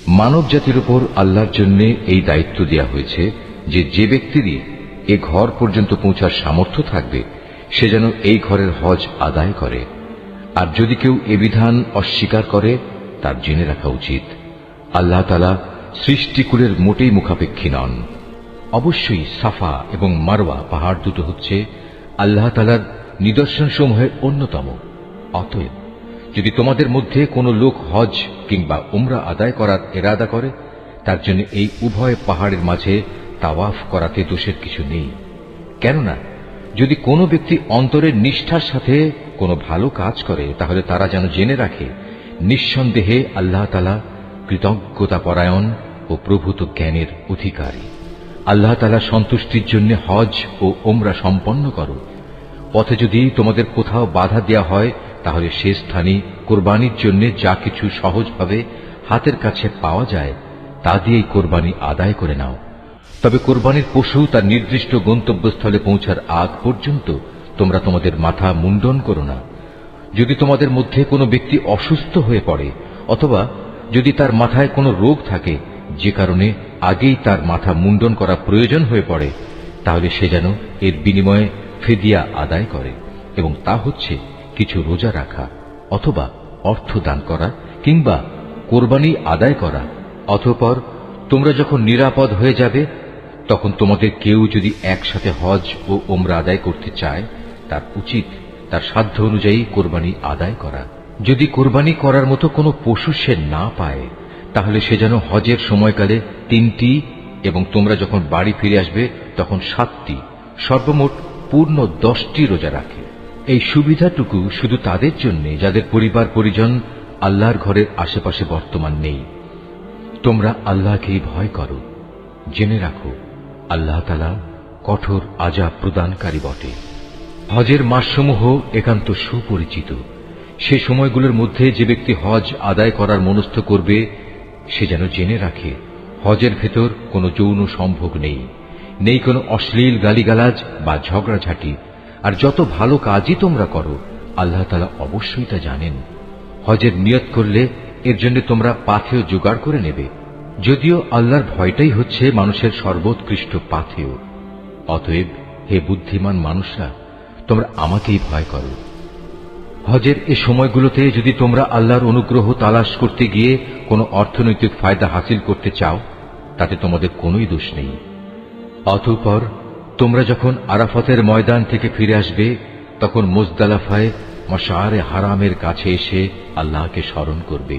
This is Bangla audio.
মানব জাতির উপর আল্লাহর জন্য এই দায়িত্ব দেয়া হয়েছে যে যে ব্যক্তিরই এ ঘর পর্যন্ত পৌঁছার সামর্থ্য থাকবে সে যেন এই ঘরের হজ আদায় করে। আর যদি কেউ এ বিধান অস্বীকার করে তার জেনে রাখা উচিত আল্লাহ তাআলা সৃষ্টিকুলের মোটেই মুখাপেক্ষী নন। অবশ্যই সাফা এবং মারওয়া পাহাড় দুটো হচ্ছে আল্লাহ তাআলার নিদর্শনসমূহের অন্যতম। অতএব যদি তোমাদের মধ্যে কোনো লোক হজ কিংবা উমরা আদায় করার ইরাদা করে তার জন্য এই উভয় পাহাড়ের মাঝে তাওয়াফ করাতে দোষের কিছু নেই। কেননা যদি কোনো ব্যক্তি অন্তরের নিষ্ঠার সাথে কোনো ভালো কাজ করে তাহলে তারা যেন জেনে রাখে নিঃসন্দেহে আল্লাহ তাআলা কৃতজ্ঞতা পরায়ণ ও প্রভূত জ্ঞানের অধিকারী। আল্লাহ তাআলা সন্তুষ্টির জন্য হজ ও উমরা সম্পন্ন করো। পথে যদি তোমাদের কোথাও বাধা দেয়া হয় তাহলে সে স্থানে কোরবানির জন্য যা কিছু সহজভাবে হাতের কাছে পাওয়া যায় তা দিয়েই কোরবানি আদায় করে নাও। তবে কোরবানির পশু তার নির্দিষ্ট গন্তব্যস্থলে পৌঁছার আগ পর্যন্ত তোমরা তোমাদের মাথা মুন্ডন করো না। যদি তোমাদের মধ্যে কোনো ব্যক্তি অসুস্থ হয়ে পড়ে অথবা যদি তার মাথায় কোনো রোগ থাকে যে কারণে আগেই তার মাথা মুন্ডন করা প্রয়োজন হয়ে পড়ে তাহলে সে যেন এর বিনিময়ে ফিদিয়া আদায় করে, এবং তা হচ্ছে কিছু রোজা রাখা অথবা অর্থ দান করা কিংবা কোরবানি আদায় করা। অতঃপর তোমরা যখন নিরাপদ হয়ে যাবে তখন তোমাদের কেউ যদি একসাথে হজ ও উমরা আদায় করতে চায় তার উচিত তার সাধ্য অনুযায়ী কোরবানি আদায় করা। যদি কোরবানি করার মতো কোনো পশু সে না পায় তাহলে সে যেন হজের সময়কালে 3টি এবং তোমরা যখন বাড়ি ফিরে আসবে তখন 7টি, সর্বমোট পূর্ণ 10টি রোজা রাখে। এই সুবিধাটুকু শুধু তাদের জন্য যাদের পরিবার পরিজন আল্লাহর ঘরের আশেপাশে বর্তমান নেই। তোমরা আল্লাহকেই ভয় করো, জেনে রাখো আল্লাহ তাআলা কঠোর আযাব প্রদানকারী বটে। হজের মাসসমূহ একান্ত সুপরিচিত। সে সময়গুলোর মধ্যে যে ব্যক্তি হজ আদায় করার মনস্থ করবে সে যেন জেনে রাখে হজের ভেতর কোনো যৌন সম্ভোগ নেই, নেই কোনো অশ্লীল গালিগালাজ বা ঝগড়াঝাটি। আর যত ভালো কাজই তোমরা করো আল্লাহ তাআলা অবশ্যই তা জানেন। হজের নিয়ত করলে এর জন্য তোমরা পাথেয় জোগাড় করে নেবে, যদিও আল্লাহর ভয়টাই হচ্ছে মানুষের সর্বোৎকৃষ্ট পাথেয়। অতএব হে বুদ্ধিমান মানুষরা, তোমরা আমাকেই ভয় করো। হজের এ সময়গুলোতে যদি তোমরা আল্লাহর অনুগ্রহ তালাশ করতে গিয়ে কোনো অর্থনৈতিক ফায়দা হাসিল করতে চাও তাতে তোমাদের কোনোই দোষ নেই। অতঃপর তোমরা যখন আরাফাতের ময়দান থেকে ফিরে আসবে তখন মুজদালিফায় মাশআরে হারামের কাছে এসে আল্লাহকে স্মরণ করবে।